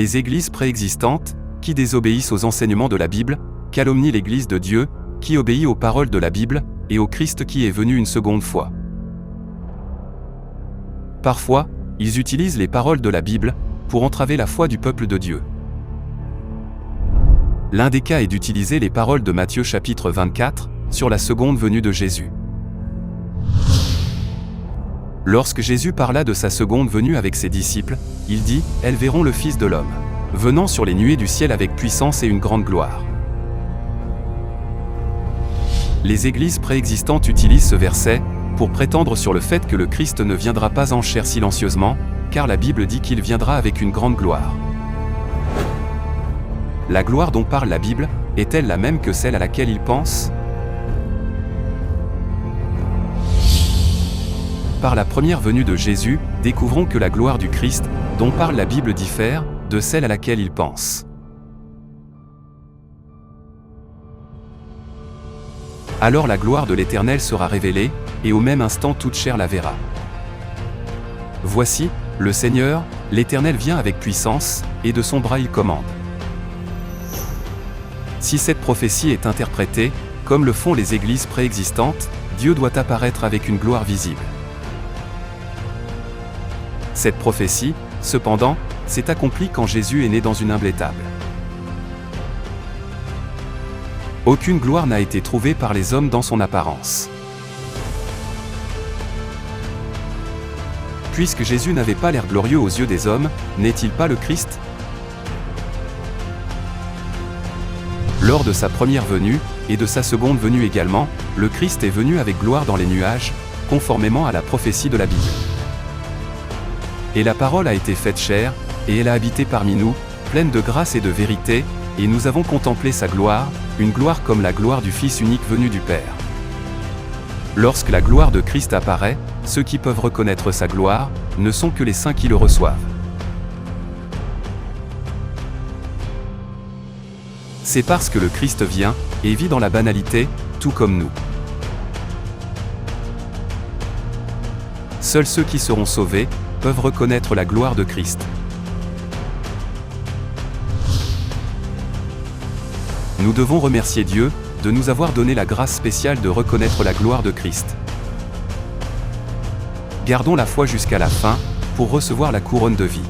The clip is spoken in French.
Les églises préexistantes, qui désobéissent aux enseignements de la Bible, calomnient l'Église de Dieu, qui obéit aux paroles de la Bible, et au Christ qui est venu une seconde fois. Parfois, ils utilisent les paroles de la Bible pour entraver la foi du peuple de Dieu. L'un des cas est d'utiliser les paroles de Matthieu chapitre 24, sur la seconde venue de Jésus. Lorsque Jésus parla de sa seconde venue avec ses disciples, il dit « Elles verront le Fils de l'homme, venant sur les nuées du ciel avec puissance et une grande gloire ». Les églises préexistantes utilisent ce verset pour prétendre sur le fait que le Christ ne viendra pas en chair silencieusement, car la Bible dit qu'il viendra avec une grande gloire. La gloire dont parle la Bible, est-elle la même que celle à laquelle ils pensent ? Par la première venue de Jésus, découvrons que la gloire du Christ, dont parle la Bible diffère de celle à laquelle ils pensent. Alors la gloire de l'Éternel sera révélée, et au même instant toute chair la verra. Voici, le Seigneur, l'Éternel vient avec puissance, et de son bras il commande. Si cette prophétie est interprétée, comme le font les églises préexistantes, Dieu doit apparaître avec une gloire visible. Cette prophétie, cependant, s'est accomplie quand Jésus est né dans une humble étable. Aucune gloire n'a été trouvée par les hommes dans son apparence. Puisque Jésus n'avait pas l'air glorieux aux yeux des hommes, n'est-il pas le Christ ? Lors de sa première venue, et de sa seconde venue également, le Christ est venu avec gloire dans les nuages, conformément à la prophétie de la Bible. Et la parole a été faite chair, et elle a habité parmi nous, pleine de grâce et de vérité, et nous avons contemplé sa gloire, une gloire comme la gloire du Fils unique venu du Père. Lorsque la gloire de Christ apparaît, ceux qui peuvent reconnaître sa gloire, ne sont que les saints qui le reçoivent. C'est parce que le Christ vient, et vit dans la banalité, tout comme nous. Seuls ceux qui seront sauvés, peuvent reconnaître la gloire de Christ. Nous devons remercier Dieu, de nous avoir donné la grâce spéciale de reconnaître la gloire de Christ. Gardons la foi jusqu'à la fin, pour recevoir la couronne de vie.